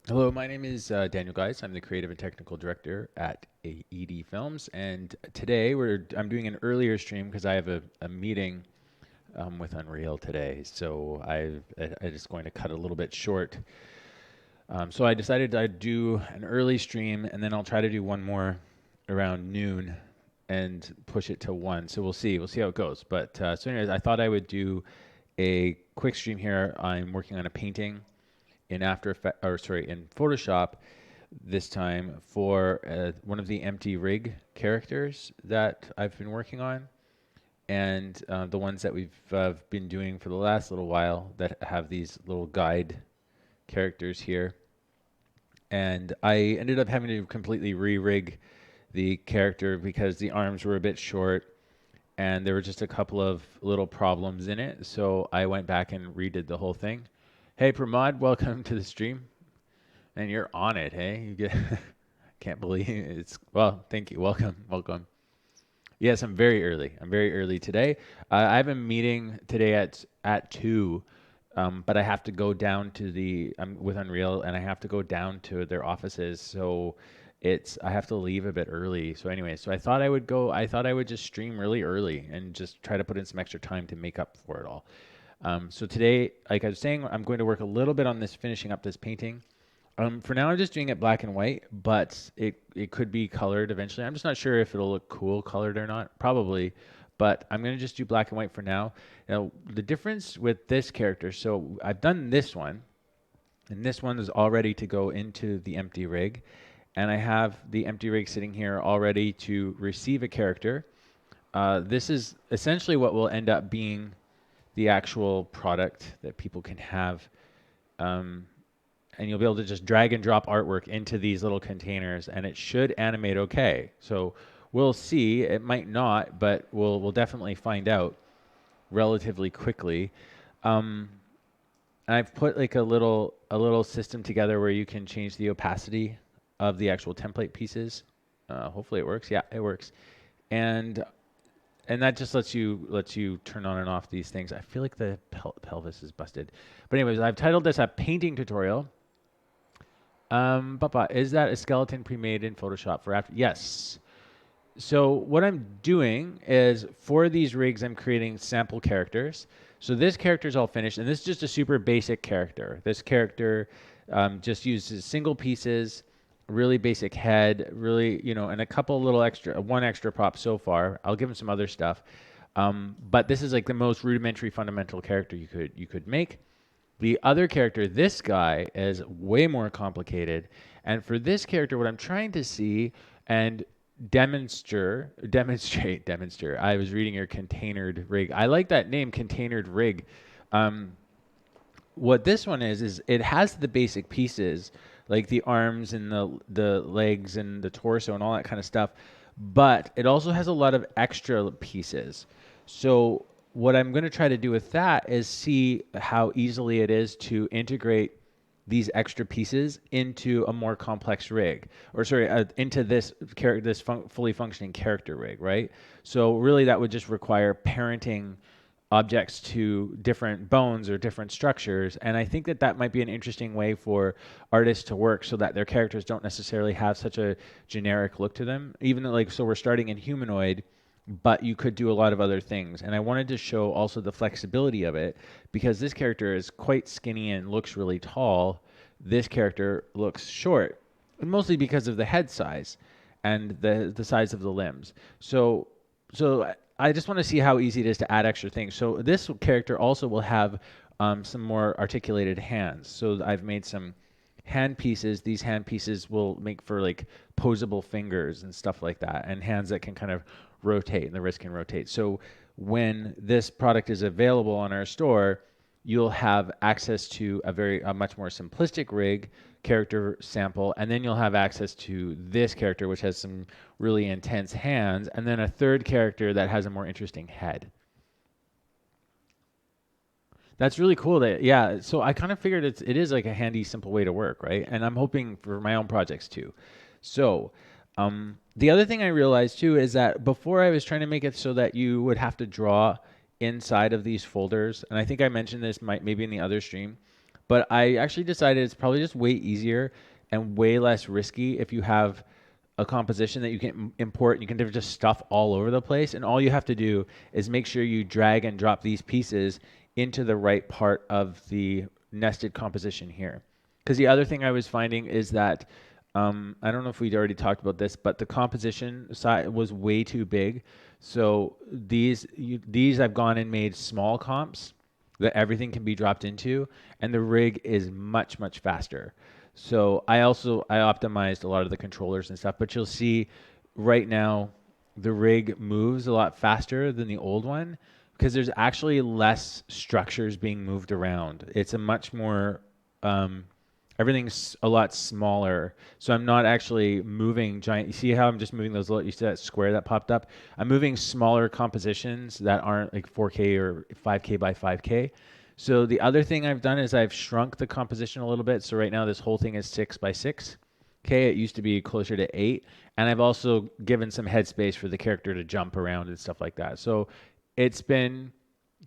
Hello, my name is Daniel Geis. I'm the creative and technical director at ED Films, and today I'm doing an earlier stream because I have a meeting with Unreal today. So I just going to cut a little bit short. So I decided I'd do an early stream, and then I'll try to do one more around noon and push it to one. So we'll see. We'll see how it goes. But so anyways, I thought I would do a quick stream here. I'm working on a painting in in Photoshop this time for one of the empty rig characters that I've been working on, and the ones that we've been doing for the last little while that have these little guide characters here. And I ended up having to completely re-rig the character because the arms were a bit short and there were just a couple of little problems in it. So I went back and redid the whole thing. Hey Pramod, welcome to the stream. And you're on it, hey? You get can't believe it's well, thank you. Welcome, welcome. Yes, I'm very early. I'm very early today. I have a meeting today at 2, but I have to go down to I'm with Unreal and I have to go down to their offices. So I have to leave a bit early. So anyway, so I thought I would just stream really early and just try to put in some extra time to make up for it all. So today, like I was saying, I'm going to work a little bit on this, finishing up this painting. For now, I'm just doing it black and white, but it could be colored eventually. I'm just not sure if it'll look cool colored or not. Probably, but I'm gonna just do black and white for now. Now, the difference with this character, so I've done this one, and this one is all ready to go into the empty rig, and I have the empty rig sitting here all ready to receive a character. This is essentially what will end up being the actual product that people can have. Um, and you'll be able to just drag and drop artwork into these little containers and it should animate okay. So we'll see. It might not, but we'll definitely find out relatively quickly. Um, I've put like a little system together where you can change the opacity of the actual template pieces. Hopefully it works. Yeah, it works. And and that just lets you turn on and off these things. I feel like the pelvis is busted. But anyways, I've titled this a painting tutorial. Papa, is that a skeleton pre-made in Photoshop for after? Yes. So what I'm doing is for these rigs, I'm creating sample characters. So this character is all finished, and this is just a super basic character. This character just uses single pieces, really basic head, really, and a couple little extra, one extra prop so far. I'll give him some other stuff. But this is like the most rudimentary, fundamental character you could make. The other character, this guy, is way more complicated. And for this character, what I'm trying to see and demonstrate. I was reading your containered rig. I like that name, containered rig. Um, what this one is it has the basic pieces like the arms and the legs and the torso and all that kind of stuff, but it also has a lot of extra pieces. So what I'm going to try to do with that is see how easily it is to integrate these extra pieces into a more complex rig, or sorry, into fully functioning character rig, right? So really, that would just require parenting objects to different bones or different structures, and I think that that might be an interesting way for artists to work, so that their characters don't necessarily have such a generic look to them. Even though, like, so we're starting in humanoid, but you could do a lot of other things. And I wanted to show also the flexibility of it because this character is quite skinny and looks really tall. This character looks short, mostly because of the head size and the size of the limbs. So I just want to see how easy it is to add extra things. So this character also will have some more articulated hands. So I've made some hand pieces. These hand pieces will make for like posable fingers and stuff like that, and hands that can kind of rotate, and the wrist can rotate. So when this product is available on our store, you'll have access to a much more simplistic rig character sample, and then you'll have access to this character, which has some really intense hands, and then a third character that has a more interesting head. That's really cool. That yeah. So I kind of figured it is like a handy, simple way to work, right? And I'm hoping for my own projects too. So the other thing I realized too is that before I was trying to make it so that you would have to draw inside of these folders, and I think I mentioned this maybe in the other stream, But I actually decided it's probably just way easier and way less risky if you have a composition that you can import. You can just stuff all over the place, and all you have to do is make sure you drag and drop these pieces into the right part of the nested composition here. Because the other thing I was finding is that I don't know if we'd already talked about this, but the composition side was way too big. So these I've gone and made small comps that everything can be dropped into, and the rig is much faster. So I optimized a lot of the controllers and stuff, but you'll see right now the rig moves a lot faster than the old one because there's actually less structures being moved around. It's a much more everything's a lot smaller. So I'm not actually moving giant. You see how I'm just moving those little, you see that square that popped up? I'm moving smaller compositions that aren't like 4K or 5K by 5K. So the other thing I've done is I've shrunk the composition a little bit. So right now this whole thing is 6 by 6. Okay, it used to be closer to 8. And I've also given some headspace for the character to jump around and stuff like that. So it's been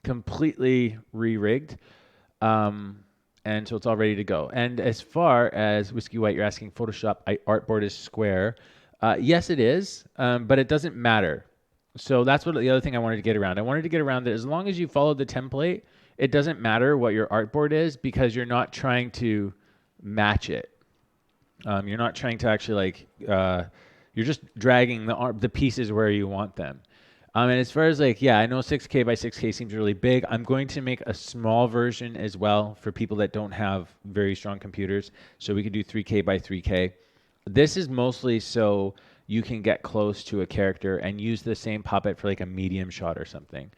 completely re-rigged. And so it's all ready to go. And as far as Whiskey White, you're asking Photoshop artboard is square. Yes, it is, but it doesn't matter. So that's what the other thing I wanted to get around. I wanted to get around that as long as you follow the template, it doesn't matter what your artboard is because you're not trying to match it. You're not trying to actually you're just dragging the pieces where you want them. And as far as I know 6K by 6K seems really big. I'm going to make a small version as well for people that don't have very strong computers. So we could do 3K by 3K. This is mostly so you can get close to a character and use the same puppet for like a medium shot or something,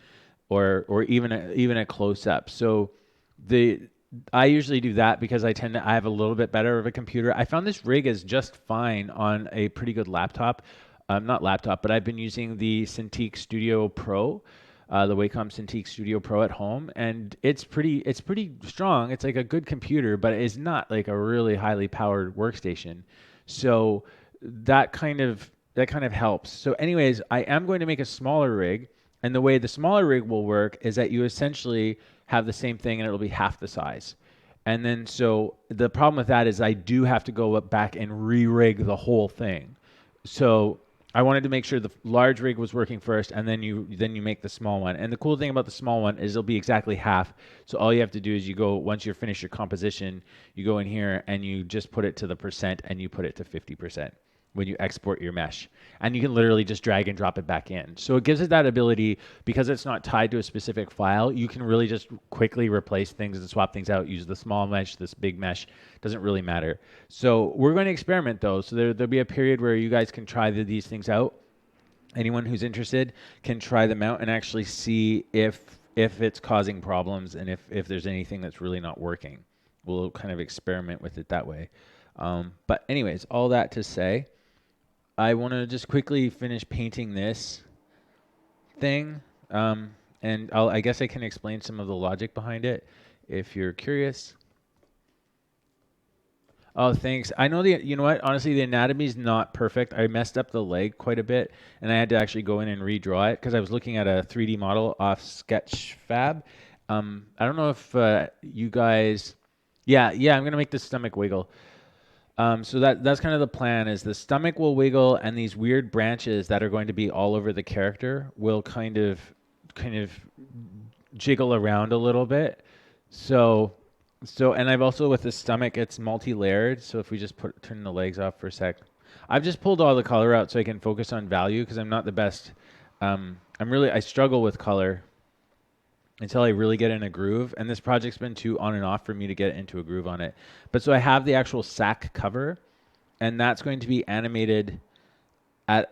or even a close up. So I usually do that because I have a little bit better of a computer. I found this rig is just fine on a pretty good laptop. Not laptop, but I've been using the Cintiq Studio Pro, the Wacom Cintiq Studio Pro at home, and it's pretty strong. It's like a good computer, but it's not like a really highly powered workstation. So that kind of helps. So anyways, I am going to make a smaller rig, and the way the smaller rig will work is that you essentially have the same thing and it'll be half the size. And then so the problem with that is I do have to go back and re-rig the whole thing. So I wanted to make sure the large rig was working first, and then you make the small one. And the cool thing about the small one is it'll be exactly half. So all you have to do is once you're finished your composition, you go in here and you just put it to the percent and you put it to 50% when you export your mesh. And you can literally just drag and drop it back in. So it gives it that ability, because it's not tied to a specific file, you can really just quickly replace things and swap things out, use the small mesh, this big mesh, doesn't really matter. So we're going to experiment though. So there'll be a period where you guys can try these things out. Anyone who's interested can try them out and actually see if it's causing problems and if there's anything that's really not working. We'll kind of experiment with it that way. But anyways, all that to say, I want to just quickly finish painting this thing, and I guess I can explain some of the logic behind it if you're curious. Oh, thanks. I know you know what? Honestly, the anatomy is not perfect. I messed up the leg quite a bit, and I had to actually go in and redraw it because I was looking at a 3D model off Sketchfab. I don't know if you guys, yeah, I'm gonna make the stomach wiggle. So that's kind of the plan, is the stomach will wiggle and these weird branches that are going to be all over the character will kind of jiggle around a little bit. So and I've also, with the stomach, it's multi-layered. So if we just turn the legs off for a sec, I've just pulled all the color out so I can focus on value because I'm not the best. I struggle with color until I really get in a groove. And this project's been too on and off for me to get into a groove on it. But so I have the actual sack cover, and that's going to be animated at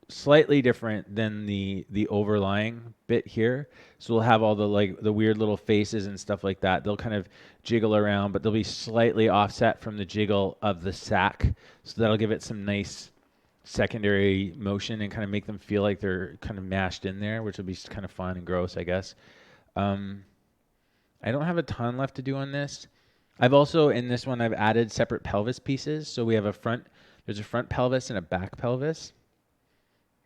slightly different than the overlying bit here. So we'll have all the weird little faces and stuff like that. They'll kind of jiggle around, but they'll be slightly offset from the jiggle of the sack. So that'll give it some nice secondary motion and kind of make them feel like they're kind of mashed in there, which will be kind of fun and gross, I guess. I don't have a ton left to do on this. I've also, in this one, I've added separate pelvis pieces. So we have there's a front pelvis and a back pelvis.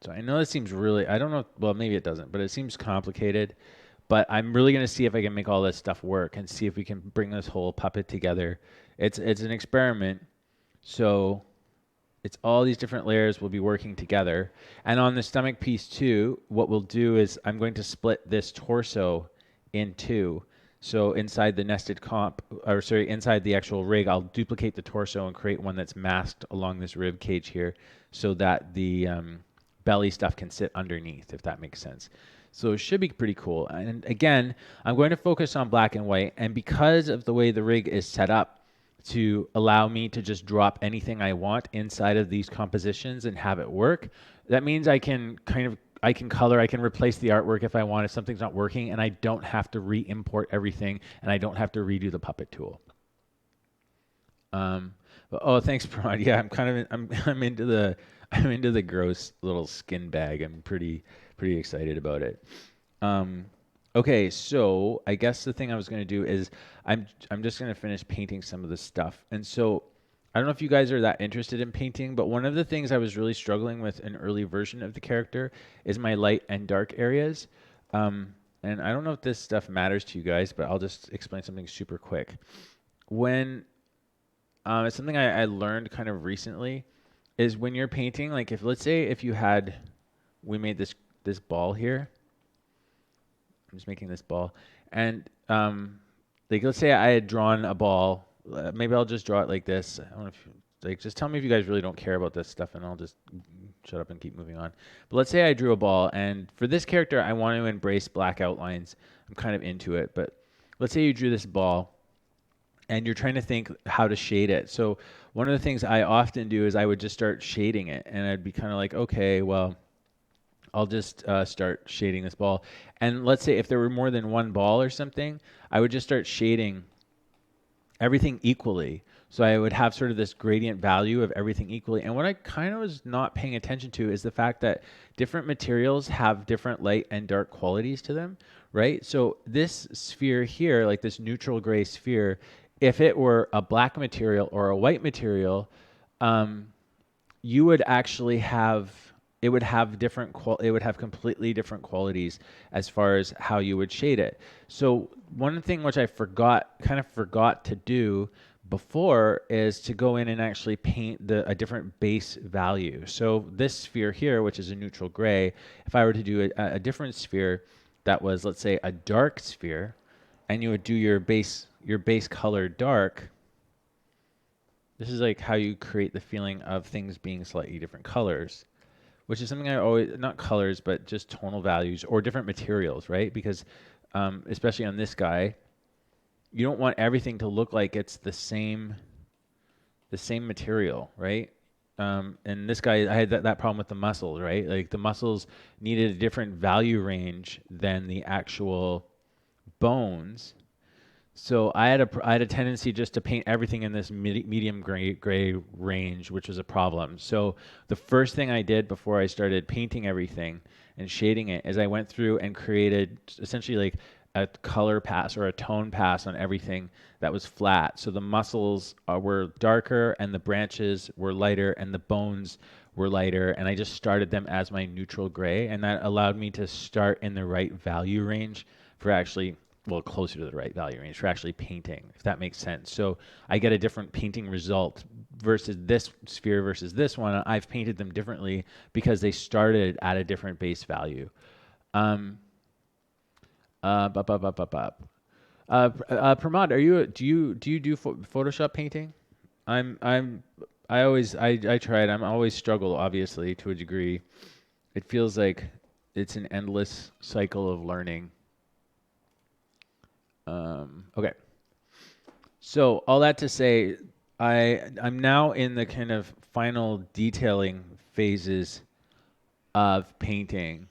So I know it seems really, I don't know, well, maybe it doesn't, but it seems complicated. But I'm really going to see if I can make all this stuff work and see if we can bring this whole puppet together. It's an experiment. So it's all these different layers will be working together. And on the stomach piece too, what we'll do is I'm going to split this torso in two. So inside the nested comp, or sorry, inside the actual rig, I'll duplicate the torso and create one that's masked along this rib cage here so that the belly stuff can sit underneath, if that makes sense. So it should be pretty cool. And again, I'm going to focus on black and white. And because of the way the rig is set up, to allow me to just drop anything I want inside of these compositions and have it work. That means I can I can color, I can replace the artwork if I want, if something's not working, and I don't have to re-import everything, and I don't have to redo the puppet tool. Oh, thanks, Prod. Yeah, I'm into the gross little skin bag. I'm pretty excited about it. Okay, so I guess the thing I was going to do is I'm just going to finish painting some of the stuff. And so I don't know if you guys are that interested in painting, but one of the things I was really struggling with an early version of the character is my light and dark areas. And I don't know if this stuff matters to you guys, but I'll just explain something super quick. When it's something I learned kind of recently is when you're painting, like let's say if we made this ball here. I'm just making this ball, and like let's say I had drawn a ball. Maybe I'll just draw it like this. I don't know if like just tell me if you guys really don't care about this stuff, and I'll just shut up and keep moving on. But let's say I drew a ball, and for this character, I want to embrace black outlines. I'm kind of into it, but let's say you drew this ball, and you're trying to think how to shade it. So one of the things I often do is I would just start shading it, and I'd be kind of like, okay, well, I'll just start shading this ball. And let's say if there were more than one ball or something, I would just start shading everything equally. So I would have sort of this gradient value of everything equally. And what I kind of was not paying attention to is the fact that different materials have different light and dark qualities to them, right? So this sphere here, like this neutral gray sphere, if it were a black material or a white material, you would actually have it would have completely different qualities as far as how you would shade it. So one thing which I forgot to do before is to go in and actually paint a different base value. So this sphere here, which is a neutral gray, if I were to do a different sphere that was, let's say, a dark sphere, and you would do your base color dark. This is like how you create the feeling of things being slightly different colors, which is something I always, not colors, but just tonal values or different materials, right? Because especially on this guy, you don't want everything to look like it's the same material, right? And this guy, I had that problem with the muscles, right? Like the muscles needed a different value range than the actual bones. So I had a tendency just to paint everything in this medium gray range, which was a problem. So the first thing I did before I started painting everything and shading it is I went through and created essentially like a color pass or a tone pass on everything that was flat. So the muscles were darker and the branches were lighter and the bones were lighter, and I just started them as my neutral gray, and that allowed me to start in the right value range for actually closer to the right value range for actually painting, if that makes sense. So I get a different painting result versus this sphere versus this one. I've painted them differently because they started at a different base value. Pramod, do you do Photoshop painting? I tried. I'm always struggle, obviously, to a degree. It feels like it's an endless cycle of learning. Okay. So all that to say, I'm now in the kind of final detailing phases of painting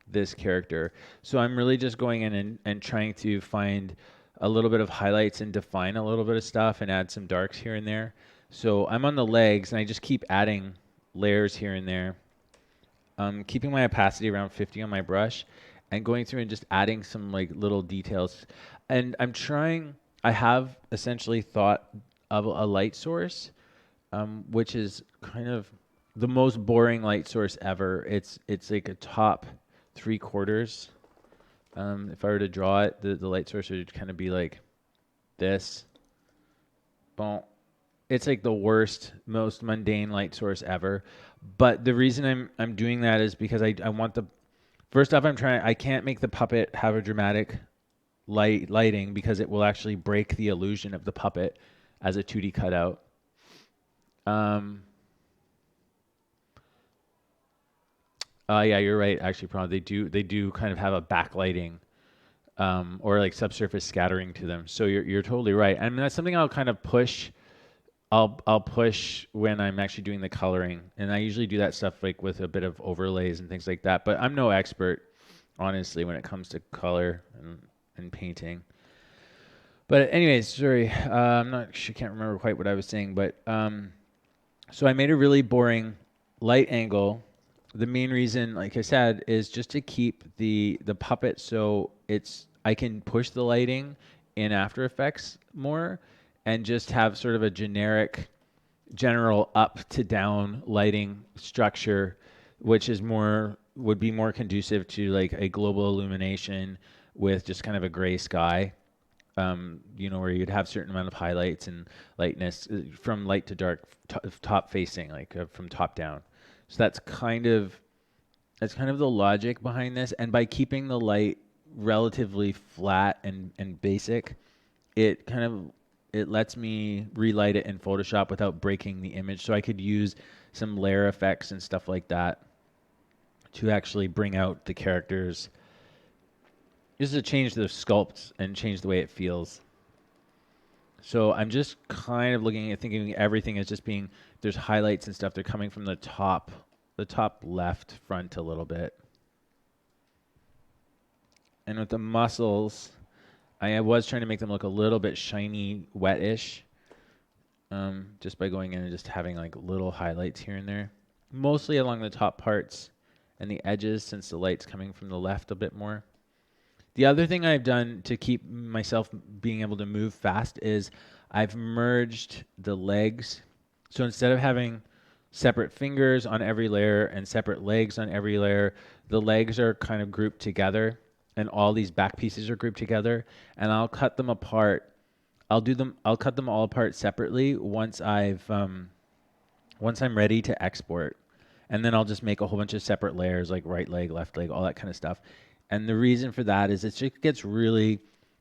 this character. So I'm really just going in and trying to find a little bit of highlights and define a little bit of stuff and add some darks here and there. So I'm on the legs and I just keep adding layers here and there. Keeping my opacity around 50 on my brush and going through and just adding some like little details. And I have essentially thought of a light source, which is kind of the most boring light source ever. It's like a top 3/4 If I were to draw it, the light source would kind of be like this. Boom. It's like the worst, most mundane light source ever. But the reason I'm doing that is because I want the first off I can't make the puppet have a dramatic lighting because it will actually break the illusion of the puppet as a 2D cutout. Um, yeah, you're right. Actually, probably they do kind of have a backlighting or like subsurface scattering to them. So you're totally right. I mean that's something I'll kind of push. I'll push when I'm actually doing the coloring, and I usually do that stuff like with a bit of overlays and things like that. But I'm no expert, honestly, when it comes to color and painting. But anyways, sorry, I'm not sure, can't remember quite what I was saying, but so I made a really boring light angle. The main reason, like I said, is just to keep the puppet so I can push the lighting in After Effects more and just have sort of a general up to down lighting structure, which is would be more conducive to like a global illumination with just kind of a gray sky. Where you'd have certain amount of highlights and lightness from light to dark, top facing, like from top down. So that's kind of the logic behind this. And by keeping the light relatively flat and basic, it kind of it lets me relight it in Photoshop without breaking the image. So I could use some layer effects and stuff like that to actually bring out the characters. Just to change the sculpt and change the way it feels. So I'm just kind of looking at thinking everything is just being there's highlights and stuff. They're coming from the top left front a little bit. And with the muscles, I was trying to make them look a little bit shiny, wet-ish, just by going in and just having like little highlights here and there, mostly along the top parts and the edges, since the light's coming from the left a bit more. The other thing I've done to keep myself being able to move fast is I've merged the legs. So instead of having separate fingers on every layer and separate legs on every layer, the legs are kind of grouped together and all these back pieces are grouped together, and I'll cut them apart. I'll cut them all apart separately once I'm ready to export. And then I'll just make a whole bunch of separate layers like right leg, left leg, all that kind of stuff. And the reason for that is it just gets really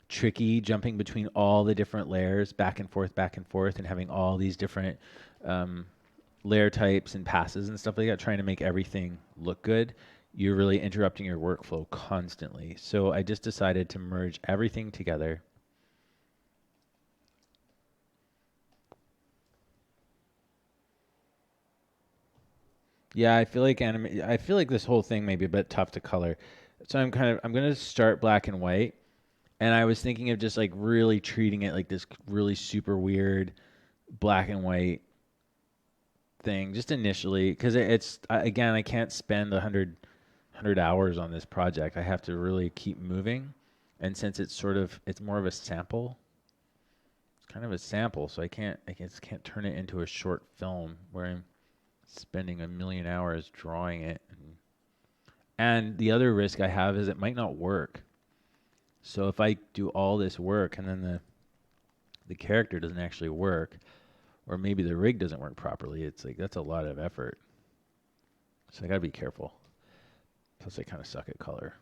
tricky jumping between all the different layers back and forth, and having all these different layer types and passes and stuff like that, trying to make everything look good. You're really interrupting your workflow constantly. So I just decided to merge everything together. Yeah, I feel like this whole thing may be a bit tough to color. So I'm going to start black and white, and I was thinking of just like really treating it like this really super weird black and white thing just initially, because again, I can't spend 100 hours on this project. I have to really keep moving, and since it's more of a sample, it's kind of a sample, so I just can't turn it into a short film where I'm spending a million hours drawing it. And the other risk I have is it might not work. So if I do all this work and then the character doesn't actually work, or maybe the rig doesn't work properly, it's like that's a lot of effort. So I gotta be careful. Plus I kind of suck at color.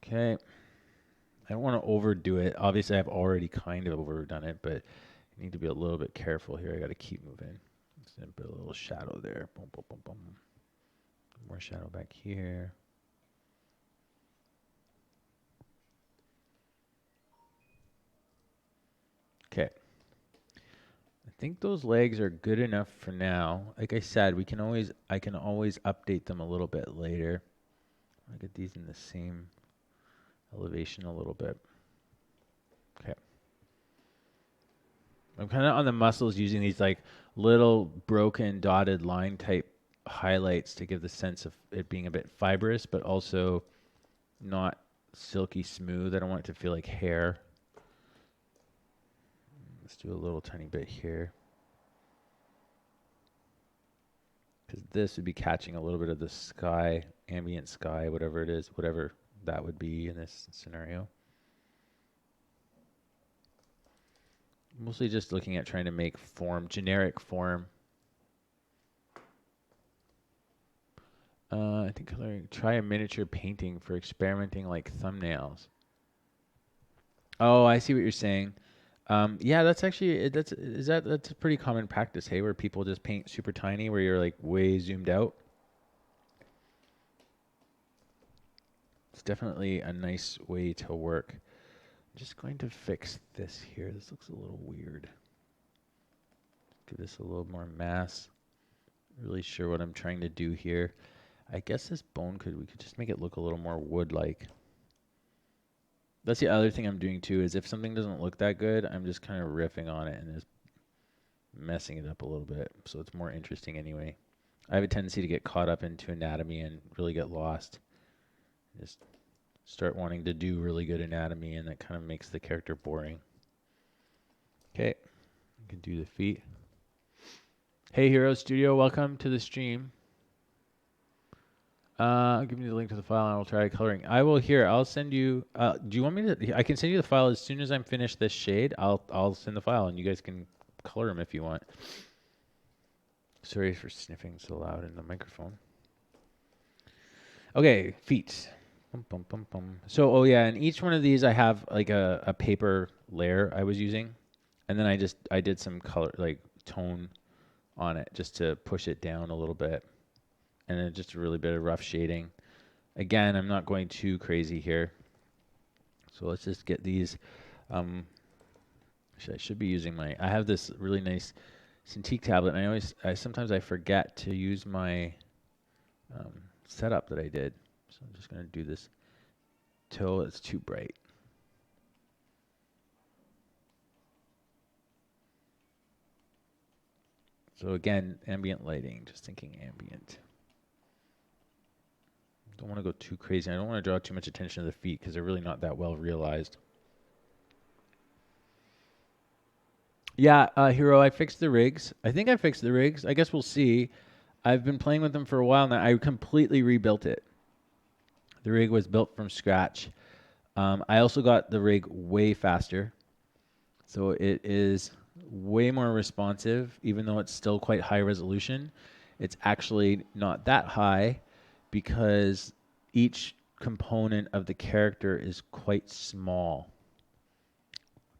Okay. I don't want to overdo it. Obviously I've already kind of overdone it, but I need to be a little bit careful here. I gotta keep moving. Let's put a little shadow there. Boom, boom, boom, boom. More shadow back here. Okay. I think those legs are good enough for now. Like I said, I can always update them a little bit later. I'll get these in the same elevation a little bit. Okay. I'm kind of on the muscles using these like little broken dotted line type highlights to give the sense of it being a bit fibrous, but also not silky smooth. I don't want it to feel like hair. Let's do a little tiny bit here. Because this would be catching a little bit of the sky, ambient sky, whatever it is, whatever that would be in this scenario. Mostly just looking at trying to make form, generic form. I think coloring, try a miniature painting for experimenting like thumbnails. Oh, I see what you're saying. Yeah, that's actually, that's a pretty common practice, hey, where people just paint super tiny, where you're like way zoomed out. It's definitely a nice way to work. I'm just going to fix this here. This looks a little weird. Give this a little more mass. Really sure what I'm trying to do here. I guess this bone we could just make it look a little more wood-like. That's the other thing I'm doing too, is if something doesn't look that good, I'm just kind of riffing on it and just messing it up a little bit, so it's more interesting anyway. I have a tendency to get caught up into anatomy and really get lost. Just start wanting to do really good anatomy, and that kind of makes the character boring. Okay, you can do the feet. Hey Hero Studio, welcome to the stream. Give me the link to the file and I will try coloring. I will here. I'll send you. Do you want me to? I can send you the file as soon as I'm finished this shade. I'll send the file and you guys can color them if you want. Sorry for sniffing so loud in the microphone. Okay, feet. Bum, bum, bum, bum. So, oh yeah, and each one of these I have like a paper layer I was using, and then I did some color like tone on it just to push it down a little bit. And then just a really bit of rough shading. Again, I'm not going too crazy here. So let's just get these. I should be using I have this really nice Cintiq tablet, and sometimes I forget to use my setup that I did. So I'm just going to do this till it's too bright. So again, ambient lighting, just thinking ambient. Don't want to go too crazy. I don't want to draw too much attention to the feet because they're really not that well realized. Yeah, Hero, I fixed the rigs. I think I fixed the rigs. I guess we'll see. I've been playing with them for a while now. I completely rebuilt it. The rig was built from scratch. I also got the rig way faster. So it is way more responsive, even though it's still quite high resolution. It's actually not that high because each component of the character is quite small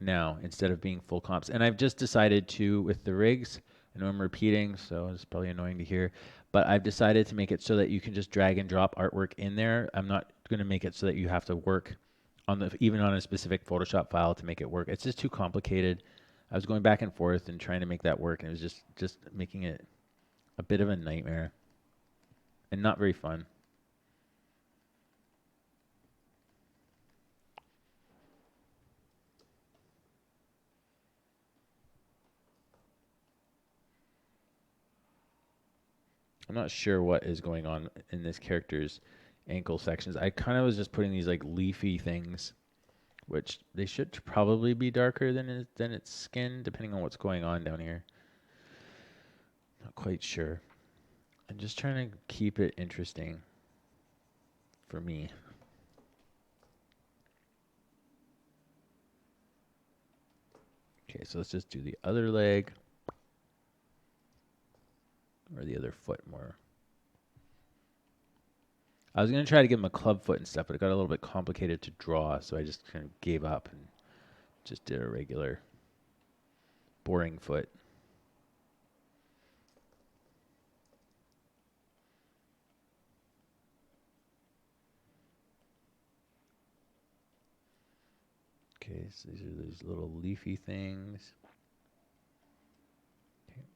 now instead of being full comps. And I've just decided to, with the rigs, I know I'm repeating, so it's probably annoying to hear, but I've decided to make it so that you can just drag and drop artwork in there. I'm not going to make it so that you have to work on even on a specific Photoshop file to make it work. It's just too complicated. I was going back and forth and trying to make that work, and it was just making it a bit of a nightmare and not very fun. I'm not sure what is going on in this character's ankle sections. I kind of was just putting these like leafy things, which they should probably be darker than its skin, depending on what's going on down here. Not quite sure. I'm just trying to keep it interesting for me. Okay, so let's just do the other leg. Or the other foot more. I was going to try to give him a club foot and stuff, but it got a little bit complicated to draw, so I just kind of gave up and just did a regular boring foot. Okay, so these are these little leafy things. Okay,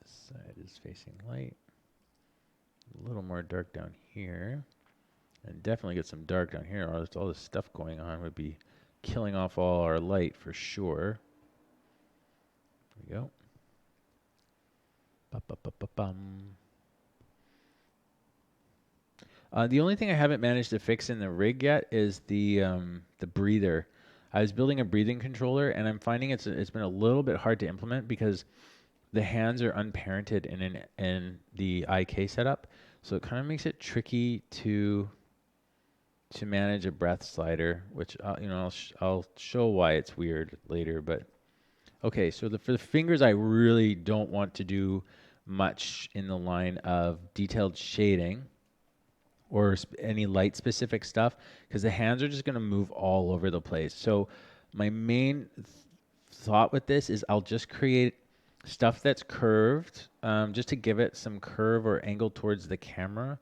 this side is facing light. A little more dark down here. And definitely get some dark down here. All this stuff going on would be killing off all our light for sure. There we go. The only thing I haven't managed to fix in the rig yet is the breather. I was building a breathing controller, and I'm finding it's been a little bit hard to implement because the hands are unparented in the IK setup, so it kind of makes it tricky to to manage a breath slider, which I'll show why it's weird later. But okay, so for the fingers, I really don't want to do much in the line of detailed shading or any light specific stuff because the hands are just going to move all over the place. So my main thought with this is I'll just create stuff that's curved, just to give it some curve or angle towards the camera.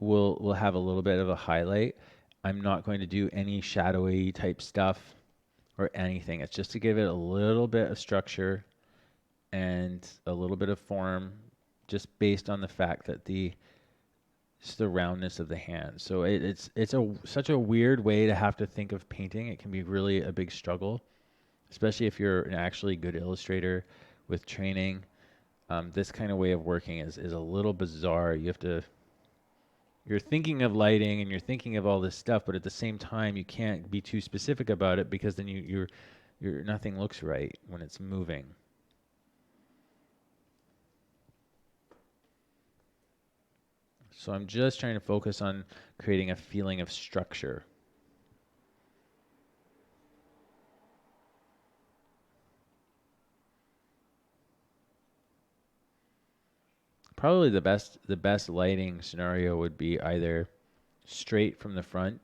We'll have a little bit of a highlight. I'm not going to do any shadowy type stuff or anything. It's just to give it a little bit of structure and a little bit of form, just based on the fact that it's the roundness of the hand. So it's such a weird way to have to think of painting. It can be really a big struggle, especially if you're an actually good illustrator with training. This kind of way of working is a little bizarre. You're thinking of lighting and you're thinking of all this stuff, but at the same time, you can't be too specific about it because then you're nothing looks right when it's moving. So I'm just trying to focus on creating a feeling of structure. Probably the best lighting scenario would be either straight from the front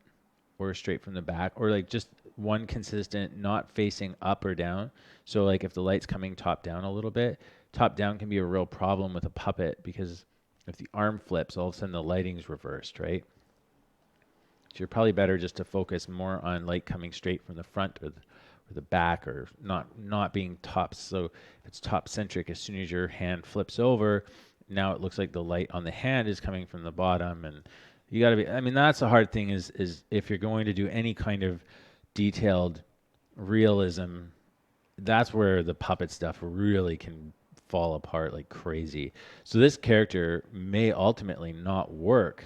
or straight from the back, or like just one consistent, not facing up or down. So like if the light's coming top down a little bit, top down can be a real problem with a puppet because if the arm flips, all of a sudden the lighting's reversed, right? So you're probably better just to focus more on light coming straight from the front or the back, or not being top. So if it's top centric, as soon as your hand flips over, now it looks like the light on the hand is coming from the bottom. And you got to be, I mean, that's the hard thing is if you're going to do any kind of detailed realism, that's where the puppet stuff really can fall apart like crazy. So this character may ultimately not work.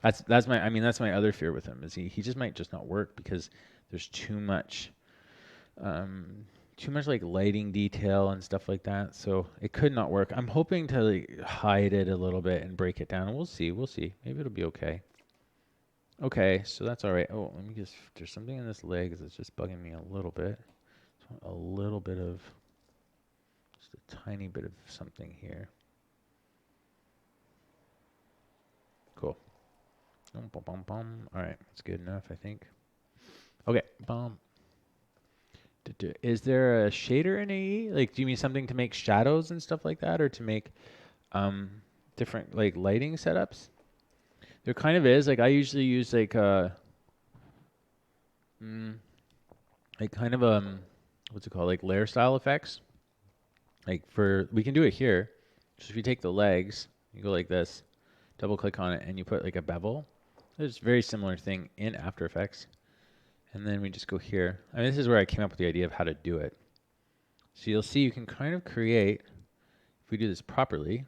That's my other fear with him is he just might just not work because there's too much like lighting detail and stuff like that. So it could not work. I'm hoping to like hide it a little bit and break it down. We'll see. We'll see. Maybe it'll be okay. Okay, so that's all right. Oh, let me just, there's something in this leg that's just bugging me a little bit. A little bit of, just a tiny bit of something here. Cool. All right, that's good enough, I think. Okay. Is there a shader in AE? Like, do you mean something to make shadows and stuff like that, or to make um, different like lighting setups? There kind of is. Like, I usually use like like kind of what's it called? Like layer style effects. Like we can do it here. Just if you take the legs, you go like this, double click on it, and you put like a bevel. There's a very similar thing in After Effects. And then we just go here. I mean, this is where I came up with the idea of how to do it. So you'll see you can kind of create, if we do this properly,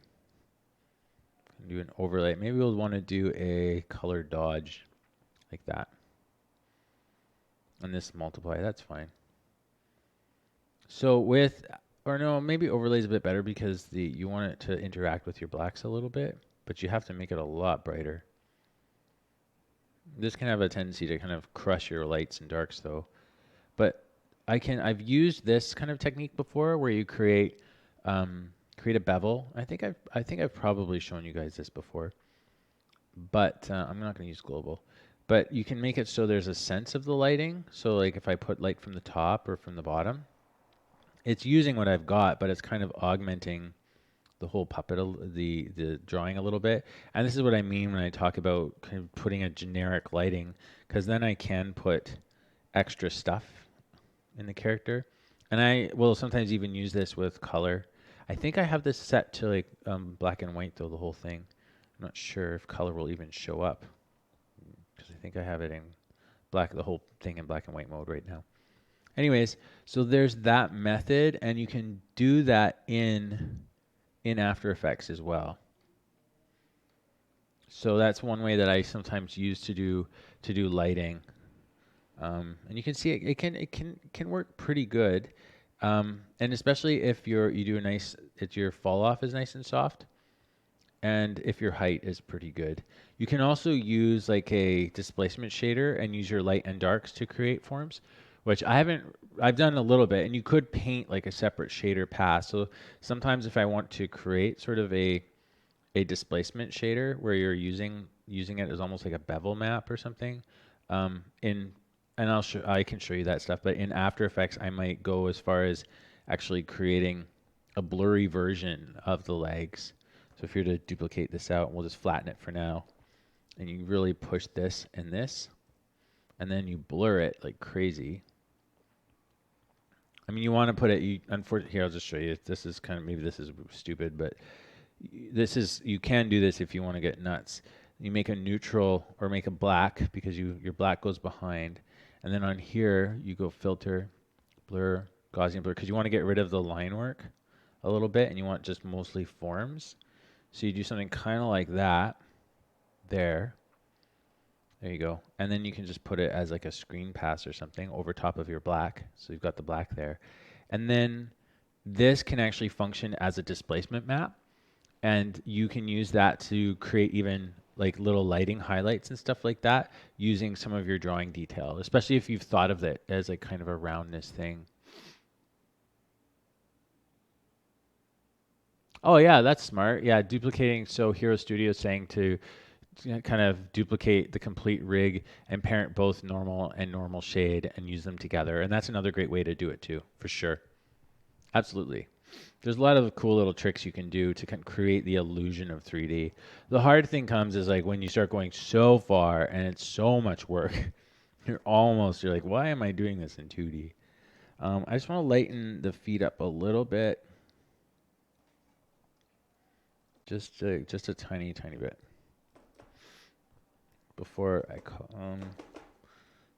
do an overlay. Maybe we'll want to do a color dodge like that. And this multiply, that's fine. So maybe overlay is a bit better because you want it to interact with your blacks a little bit, but you have to make it a lot brighter. This can have a tendency to kind of crush your lights and darks though. But I've used this kind of technique before where you create a bevel. I think I've probably shown you guys this before, but I'm not going to use global. But you can make it so there's a sense of the lighting. So like if I put light from the top or from the bottom, it's using what I've got, but it's kind of augmenting the whole puppet, the drawing a little bit. And this is what I mean when I talk about kind of putting a generic lighting, because then I can put extra stuff in the character. And I will sometimes even use this with color. I think I have this set to like black and white though, the whole thing. I'm not sure if color will even show up because I think I have it in the whole thing in black and white mode right now. Anyways, so there's that method, and you can do that in After Effects as well. So that's one way that I sometimes use to do lighting. And you can see it can work pretty good. And especially if your fall off is nice and soft. and if your height is pretty good. You can also use like a displacement shader and use your light and darks to create forms, which I've done a little bit, and you could paint like a separate shader path. So sometimes if I want to create sort of a displacement shader where you're using it as almost like a bevel map or something, in and I can show you that stuff, but in After Effects I might go as far as actually creating a blurry version of the legs. So if you're to duplicate this out, we'll just flatten it for now, and you really push this and this, and then you blur it like crazy. I mean, you want to put it, unfortunately, here, I'll just show you. This is kind of, maybe this is stupid, but you can do this if you want to get nuts. You make a neutral or make a black because your black goes behind. And then on here, you go filter, blur, Gaussian blur, because you want to get rid of the line work a little bit and you want just mostly forms. So you do something kind of like that there. There you go. And then you can just put it as like a screen pass or something over top of your black. So you've got the black there. And then this can actually function as a displacement map. And you can use that to create even like little lighting highlights and stuff like that using some of your drawing detail, especially if you've thought of it as like kind of a roundness thing. Oh yeah, that's smart. Yeah, duplicating. So Hero Studio is saying to kind of duplicate the complete rig and parent both normal and normal shade and use them together. And that's another great way to do it too, for sure. Absolutely. There's a lot of cool little tricks you can do to create the illusion of 3D. The hard thing comes is like when you start going so far and it's so much work, you're like, why am I doing this in 2D? I just want to lighten the feet up a little bit, just a tiny, tiny bit. Before I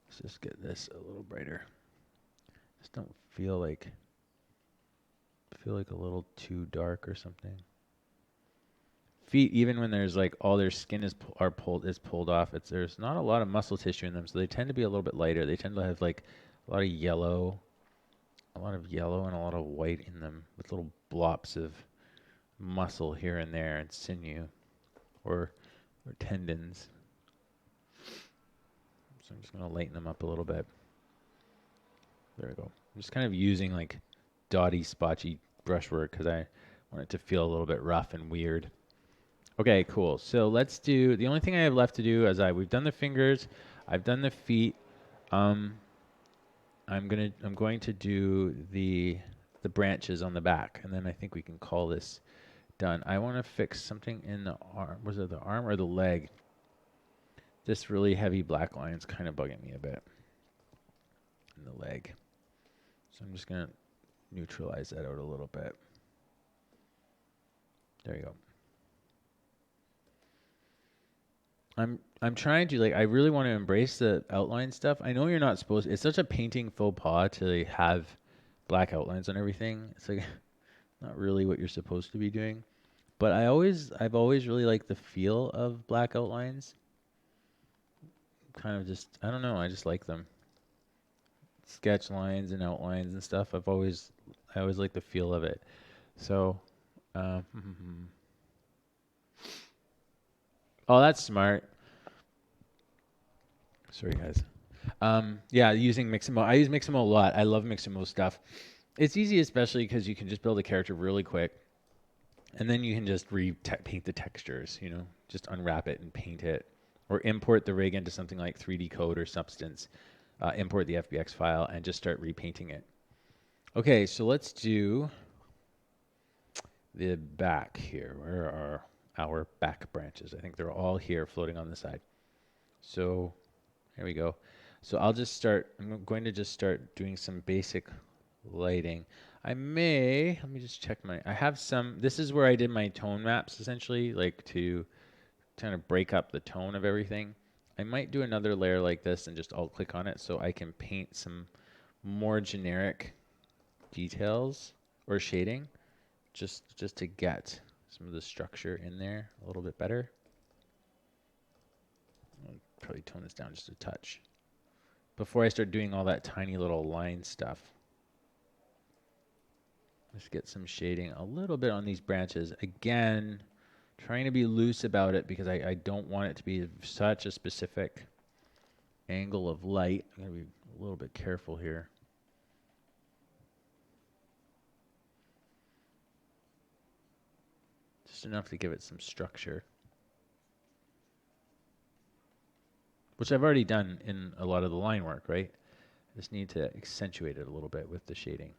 let's just get this a little brighter. Just don't feel like a little too dark or something. Feet, even when there's like all their skin is pulled off, there's not a lot of muscle tissue in them, so they tend to be a little bit lighter. They tend to have like a lot of yellow, and a lot of white in them, with little blops of muscle here and there, and sinew, or tendons. So I'm just gonna lighten them up a little bit. There we go. I'm just kind of using like dotty, spotchy brushwork because I want it to feel a little bit rough and weird. Okay, cool. So let's do, the only thing I have left to do is we've done the fingers, I've done the feet. I'm going to do the branches on the back, and then I think we can call this done. I want to fix something in the arm. Was it the arm or the leg? This really heavy black line is kind of bugging me a bit in the leg. So I'm just going to neutralize that out a little bit. There you go. I'm trying to, like, I really want to embrace the outline stuff. I know you're not supposed to, it's such a painting faux pas to like, have black outlines on everything. It's like not really what you're supposed to be doing. But I've always really liked the feel of black outlines. Kind of just, I don't know, I just like them. Sketch lines and outlines and stuff. I always like the feel of it. So, oh, that's smart. Sorry, guys. Yeah, using Mixamo. I use Mixamo a lot. I love Mixamo stuff. It's easy, especially because you can just build a character really quick, and then you can just paint the textures. You know, just unwrap it and paint it, or import the rig into something like 3D Code or Substance. Import the FBX file and just start repainting it. Okay, so let's do the back here. Where are our back branches? I think they're all here floating on the side. So here we go. So I'm going to just start doing some basic lighting. let me just check I have some, this is where I did my tone maps essentially, like to kind of break up the tone of everything. I might do another layer like this and just alt click on it so I can paint some more generic details or shading just to get some of the structure in there a little bit better. I'll probably tone this down just a touch before I start doing all that tiny little line stuff. Let's get some shading a little bit on these branches. Again, Trying to be loose about it because I don't want it to be such a specific angle of light. I'm going to be a little bit careful here. Just enough to give it some structure. Which I've already done in a lot of the line work, right? Just need to accentuate it a little bit with the shading.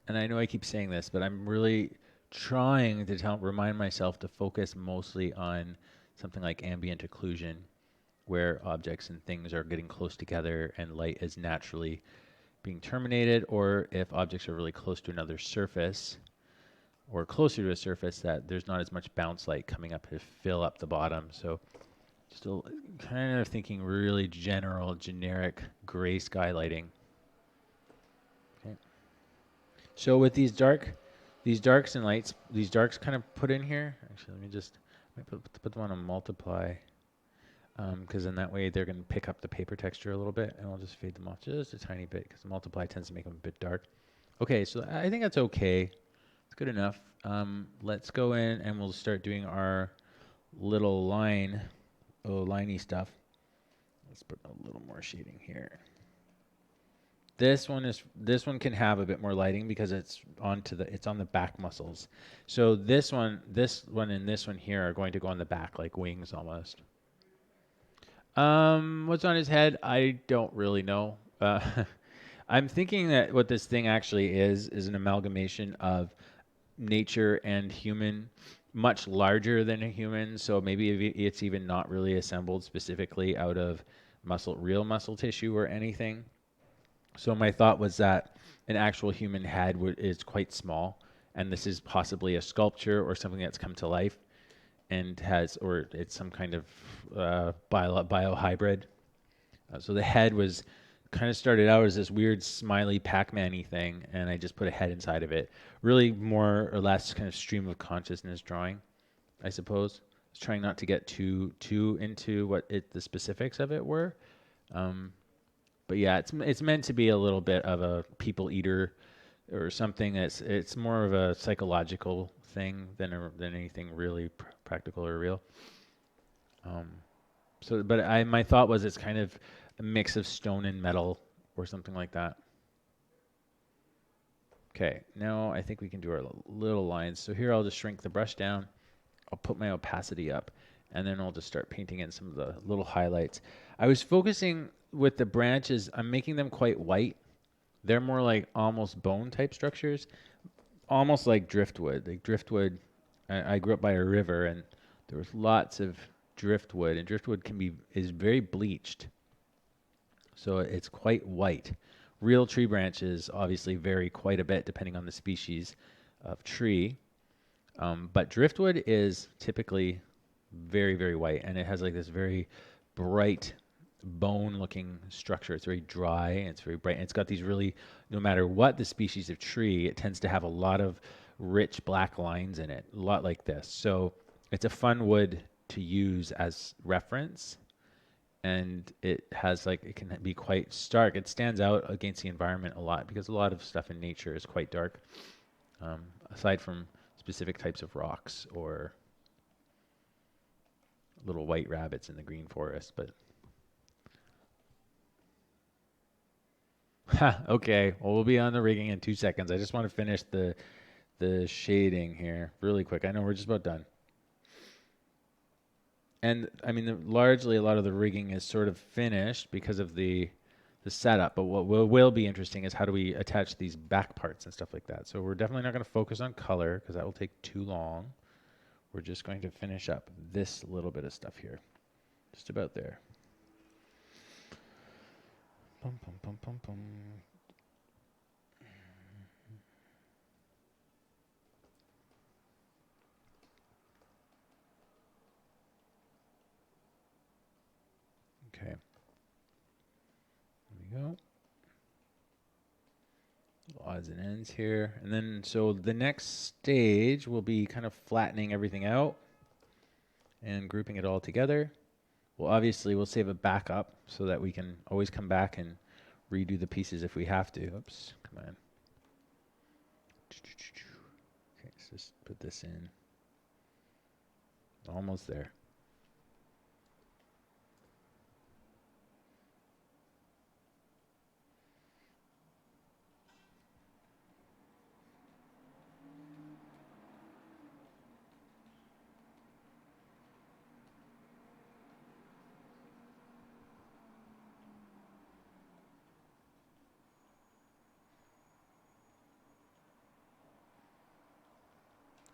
And I know I keep saying this, but I'm really trying to remind myself to focus mostly on something like ambient occlusion, where objects and things are getting close together and light is naturally being terminated, or if objects are really close to another surface or closer to a surface, that there's not as much bounce light coming up to fill up the bottom. So still kind of thinking really general, generic gray sky lighting. Okay. So with these darks and lights, these darks kind of put in here. Actually, let me just put them on a multiply, because in that way they're going to pick up the paper texture a little bit, and I'll just fade them off just a tiny bit because the multiply tends to make them a bit dark. Okay, so I think that's okay. It's good enough. Let's go in and we'll start doing our little liney stuff. Let's put a little more shading here. This one can have a bit more lighting because it's on the back muscles. So this one and this one here are going to go on the back like wings almost. What's on his head? I don't really know. I'm thinking that what this thing actually is an amalgamation of nature and human, much larger than a human. So maybe it's even not really assembled specifically out of real muscle tissue or anything. So my thought was that an actual human head is quite small, and this is possibly a sculpture or something that's come to life and or it's some kind of biohybrid. So the head was kind of started out as this weird smiley Pac-Man-y thing, and I just put a head inside of it. Really more or less kind of stream of consciousness drawing, I suppose. I was trying not to get too into what the specifics of it were. But yeah, it's meant to be a little bit of a people eater or something. It's more of a psychological thing than anything really practical or real. But my thought was it's kind of a mix of stone and metal or something like that. Okay, now I think we can do our little lines. So here I'll just shrink the brush down. I'll put my opacity up, and then I'll just start painting in some of the little highlights. I was focusing with the branches. I'm making them quite white. They're more like almost bone type structures, almost like driftwood. Like driftwood, I grew up by a river, and there was lots of driftwood, and driftwood is very bleached, so it's quite white. Real tree branches obviously vary quite a bit depending on the species of tree, but driftwood is typically very, very white, and it has like this very bright bone-looking structure. It's very dry, and it's very bright, and it's got these really, no matter what the species of tree, it tends to have a lot of rich black lines in it, a lot like this. So it's a fun wood to use as reference, and it can be quite stark. It stands out against the environment a lot because a lot of stuff in nature is quite dark, aside from specific types of rocks or little white rabbits in the green forest. But okay, well, we'll be on the rigging in 2 seconds. I just want to finish the shading here really quick. I know we're just about done. And I mean, largely a lot of the rigging is sort of finished because of the setup. But what will be interesting is how do we attach these back parts and stuff like that. So we're definitely not going to focus on color because that will take too long. We're just going to finish up this little bit of stuff here. Just about there. Bum, bum, bum, bum, bum. Okay. There we go. Odds and ends here. And then, so the next stage will be kind of flattening everything out and grouping it all together. Well, obviously, we'll save a backup so that we can always come back and redo the pieces if we have to. Oops, come on. Okay, let's just put this in. Almost there.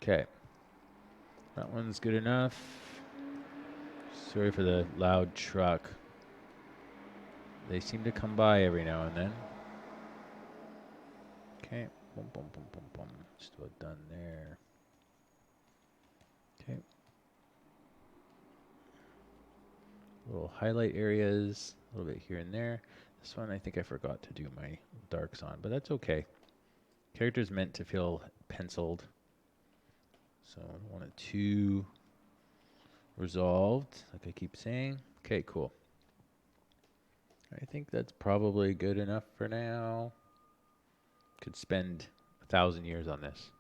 Okay. That one's good enough. Sorry for the loud truck. They seem to come by every now and then. Okay. Boom, boom, boom, boom, boom. Just about done there. Okay. Little highlight areas, a little bit here and there. This one I think I forgot to do my darks on, but that's okay. Character's meant to feel penciled. So I don't want it too resolved, like I keep saying. Okay, cool. I think that's probably good enough for now. Could spend 1,000 years on this.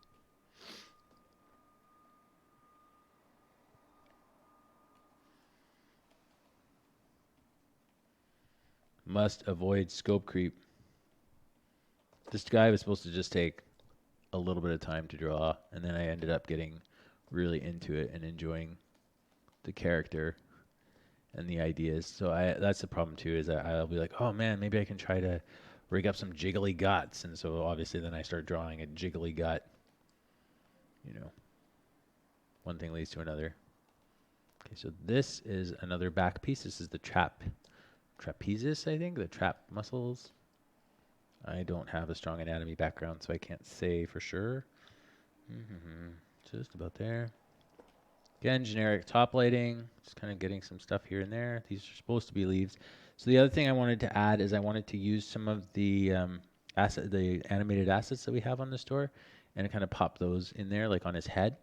Must avoid scope creep. This guy was supposed to just take a little bit of time to draw, and then I ended up getting really into it and enjoying the character and the ideas. So that's the problem too, is that I'll be like, oh man, maybe I can try to rig up some jiggly guts. And so obviously then I start drawing a jiggly gut. You know, one thing leads to another. Okay, so this is another back piece. This is the trapezius, I think, the trap muscles. I don't have a strong anatomy background, so I can't say for sure. Just about there. Again, generic top lighting, just kind of getting some stuff here and there. These are supposed to be leaves. So the other thing I wanted to add is I wanted to use some of the the animated assets that we have on the store, and kind of pop those in there, like on his head.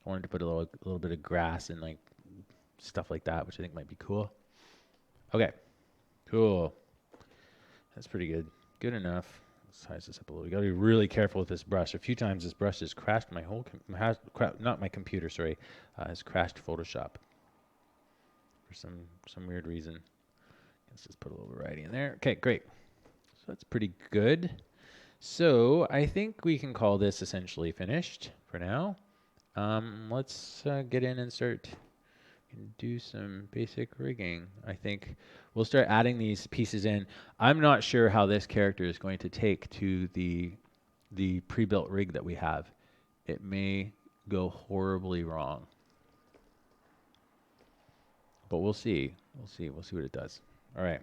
I wanted to put a little bit of grass and like stuff like that, which I think might be cool. Okay, cool. That's pretty good. Good enough. Let's size this up a little. You got to be really careful with this brush. A few times this brush has crashed my whole, not my computer, sorry, has crashed Photoshop for some weird reason. Let's just put a little variety in there. Okay, great. So that's pretty good. So I think we can call this essentially finished for now. Let's get in and start and do some basic rigging. I think we'll start adding these pieces in. I'm not sure how this character is going to take to the pre-built rig that we have. It may go horribly wrong, but we'll see. We'll see what it does. All right.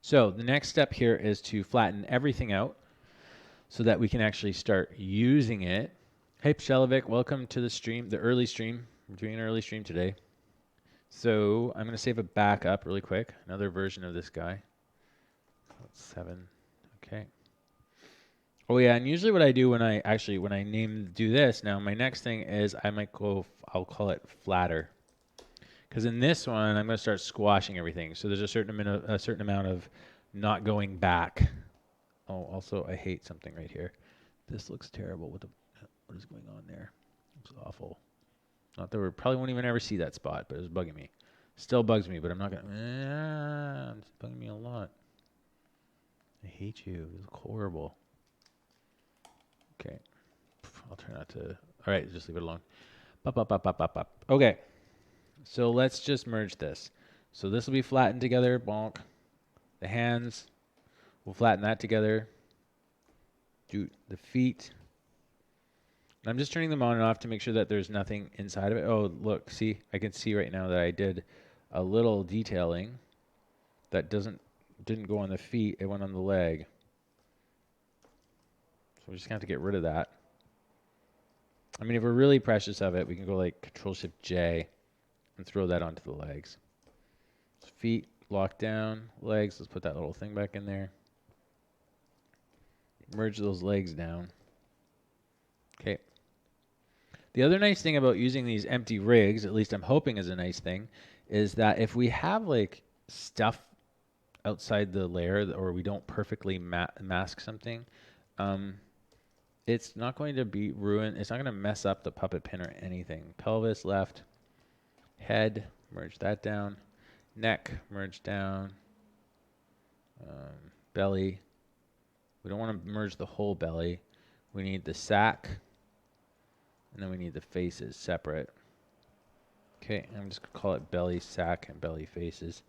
So the next step here is to flatten everything out so that we can actually start using it. Hey, Pshelevic, welcome to the stream, the early stream. We're doing an early stream today. So I'm going to save a backup really quick. Another version of this guy. 7. Okay. Oh yeah, and usually what I do when I do this, now my next thing is I'll call it flatter. Because in this one, I'm going to start squashing everything. So there's a certain amount of not going back. Oh, also I hate something right here. This looks terrible. What is going on there? It's awful. Not that we probably won't even ever see that spot, but it was bugging me. Still bugs me, but I'm not gonna. It's bugging me a lot. I hate you. It's horrible. Okay, I'll try not to. All right, just leave it alone. Okay, so let's just merge this. So this will be flattened together. Bonk. The hands. We'll flatten that together. Do the feet. I'm just turning them on and off to make sure that there's nothing inside of it. Oh, look, see, I can see right now that I did a little detailing that didn't go on the feet, it went on the leg. So we're just gonna have to get rid of that. I mean, if we're really precious of it, we can go like Control-Shift-J and throw that onto the legs. Feet locked down, legs, let's put that little thing back in there. Merge those legs down. Okay. The other nice thing about using these empty rigs, at least I'm hoping is a nice thing, is that if we have like stuff outside the layer or we don't perfectly mask something, um, it's not going to be ruined. It's not going to mess up the puppet pin or anything. Pelvis left, head, merge that down, neck, merge down, belly. We don't want to merge the whole belly. We need the sack, and then we need the faces separate. Okay, I'm just going to call it belly, sack, and belly faces.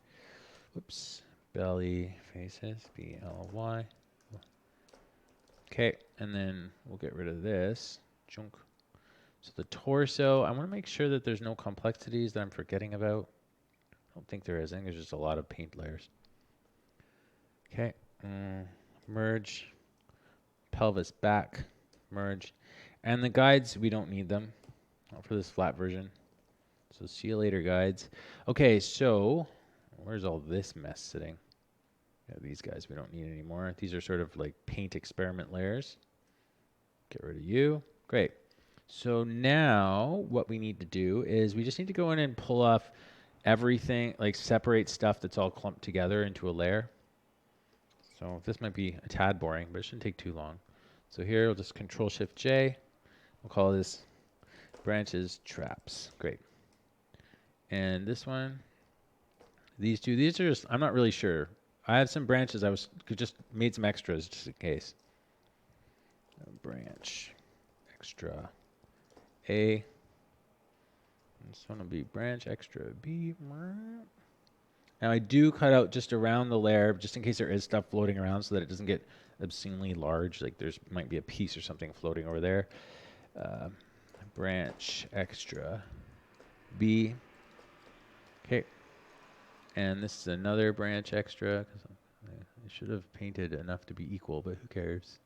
Whoops. Belly faces, B-L-Y. Okay, and then we'll get rid of this. Junk. So the torso, I want to make sure that there's no complexities that I'm forgetting about. I don't think there is. I think there's just a lot of paint layers. Okay, merge, pelvis back, merge. And the guides, we don't need them for this flat version. So see you later, guides. Okay, so where's all this mess sitting? Yeah, these guys we don't need anymore. These are sort of like paint experiment layers. Get rid of you. Great. So now what we need to do is we just need to go in and pull off everything, like separate stuff that's all clumped together into a layer. So this might be a tad boring, but it shouldn't take too long. So here we'll just Control-Shift-J. We'll call this branches traps. Great. And this one, these two, these are just, I'm not really sure. I have some branches. Could just made some extras just in case. Branch extra A. This one will be branch extra B. Now I do cut out just around the layer just in case there is stuff floating around so that it doesn't get obscenely large. Like there's might be a piece or something floating over there. Branch extra B. Okay. And this is another branch extra because I should have painted enough to be equal, but who cares?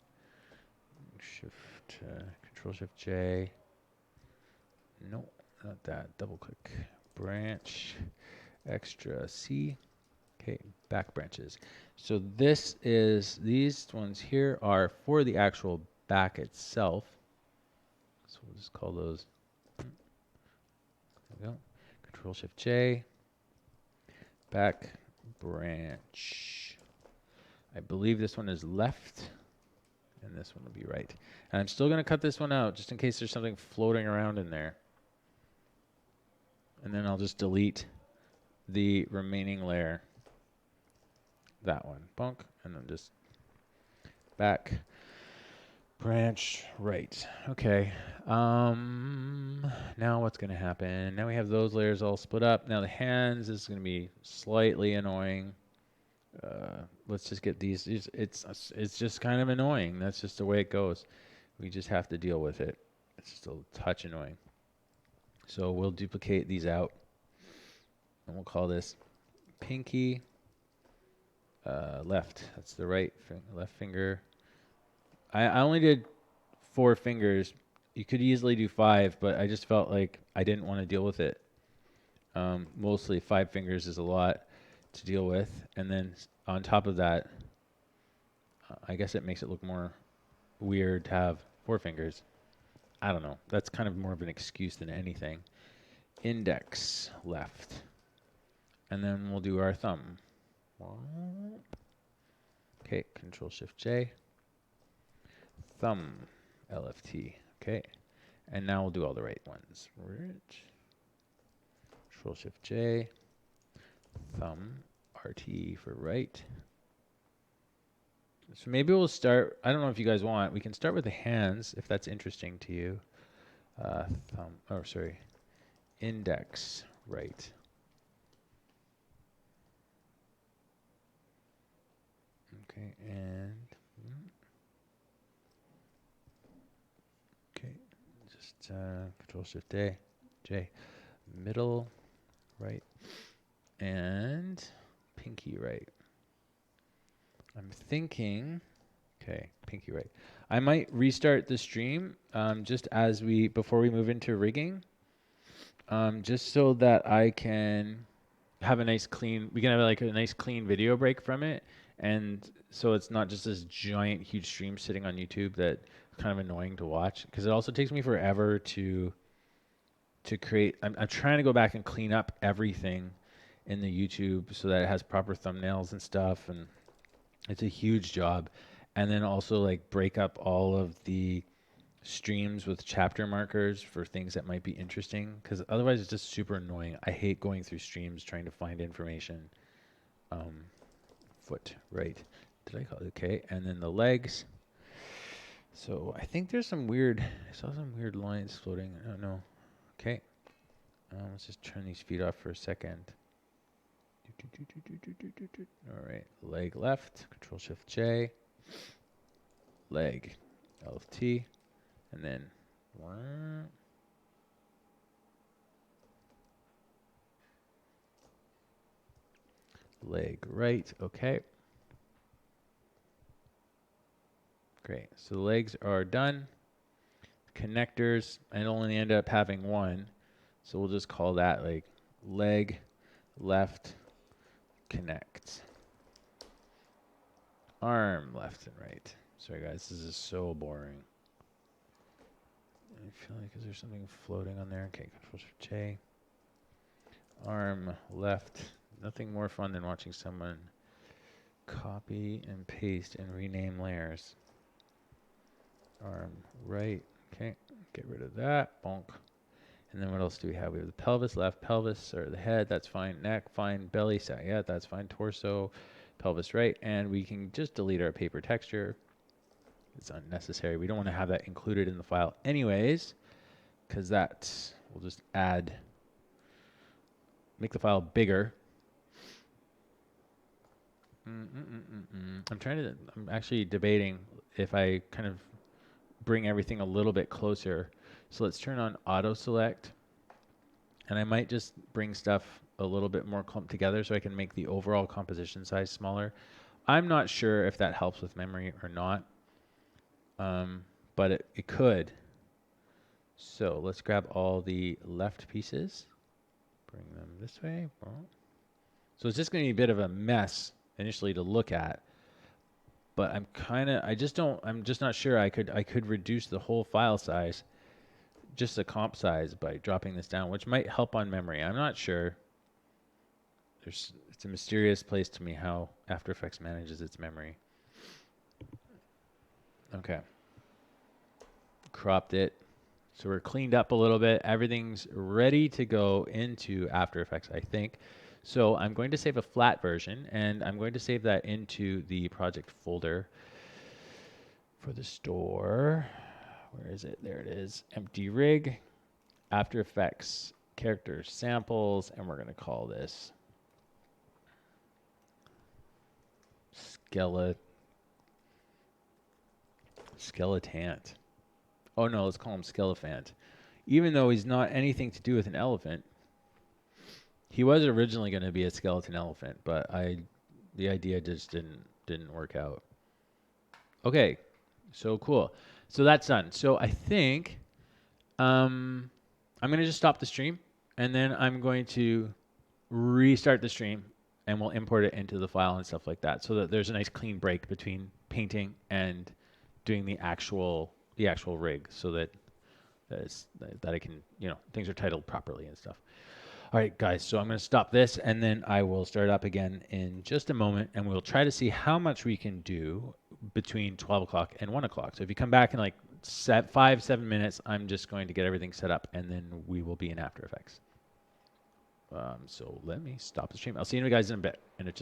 Control-Shift-J. No, not that. Double click. Branch extra C. Okay, back branches. So these ones here are for the actual back itself. So we'll just call those. There we go. Control-Shift-J. Back branch. I believe this one is left, and this one will be right. And I'm still going to cut this one out just in case there's something floating around in there. And then I'll just delete the remaining layer. That one. Bonk. And then just back. Branch right. Okay. Now what's going to happen? Now we have those layers all split up. Now the hands is going to be slightly annoying. Let's just get these. It's just kind of annoying. That's just the way it goes. We just have to deal with it. It's just a touch annoying. So we'll duplicate these out, and we'll call this pinky left. That's the left finger. I only did 4 fingers. You could easily do 5, but I just felt like I didn't want to deal with it. Mostly 5 fingers is a lot to deal with, and then on top of that, I guess it makes it look more weird to have 4 fingers. I don't know. That's kind of more of an excuse than anything. Index left, and then we'll do our thumb. Okay, Control-Shift-J. Thumb, LFT. Okay, and now we'll do all the right ones. Control-Shift-J. Thumb, RT for right. So maybe we'll start, I don't know if you guys want, we can start with the hands if that's interesting to you. Index right. Okay, and okay, just Control-Shift-J, middle right, and pinky right. I'm thinking, okay, pinky right. I might restart the stream just before we move into rigging, just so that I can have a nice clean, we can have like a nice clean video break from it. And so it's not just this giant, huge stream sitting on YouTube that's kind of annoying to watch, because it also takes me forever to to create. I'm trying to go back and clean up everything in the YouTube so that it has proper thumbnails and stuff, and it's a huge job. And then also like break up all of the streams with chapter markers for things that might be interesting, because otherwise it's just super annoying. I hate going through streams trying to find information. Foot, right. Did I call it? Okay. And then the legs. So I think there's some weird, I saw some weird lines floating. I don't know. Okay. Let's just turn these feet off for a second. All right. Leg left, Control Shift J. Leg, LT. And then leg right. Okay. Great. So the legs are done. Connectors, I only end up having one. So we'll just call that like leg left connect. Arm left and right. Sorry guys, this is so boring. I feel like, is there something floating on there? Okay, Control Shift J. Arm left. Nothing more fun than watching someone copy and paste and rename layers. Arm right. Okay, get rid of that. Bonk. And then what else do we have? We have the pelvis left, pelvis, or the head, that's fine. Neck, fine. Belly, side, yeah, that's fine. Torso, pelvis right. And we can just delete our paper texture. It's unnecessary. We don't want to have that included in the file anyways, because that will just add, make the file bigger. I'm actually debating if I kind of bring everything a little bit closer. So let's turn on auto select, and I might just bring stuff a little bit more clumped together so I can make the overall composition size smaller. I'm not sure if that helps with memory or not, but it could. So let's grab all the left pieces, bring them this way. So it's just going to be a bit of a mess initially to look at, but I'm just not sure I could reduce the whole file size, just the comp size, by dropping this down, which might help on memory. I'm not sure. It's a mysterious place to me how After Effects manages its memory. Okay. Cropped it. So we're cleaned up a little bit. Everything's ready to go into After Effects, I think. So I'm going to save a flat version, and I'm going to save that into the project folder for the store. Where is it? There it is. Empty rig, After Effects, character samples, and we're going to call this Skeletant. Oh no, let's call him Skelephant. Even though he's not anything to do with an elephant. He was originally going to be a skeleton elephant, but the idea just didn't work out. Okay, so cool. So that's done. So I think I'm going to just stop the stream, and then I'm going to restart the stream, and we'll import it into the file and stuff like that, so that there's a nice clean break between painting and doing the actual rig, so that I can, things are titled properly and stuff. All right, guys, so I'm going to stop this, and then I will start up again in just a moment, and we'll try to see how much we can do between 12 o'clock and 1 o'clock. So if you come back in like 5-7 minutes, I'm just going to get everything set up, and then we will be in After Effects. So let me stop the stream. I'll see you guys in a bit. And it just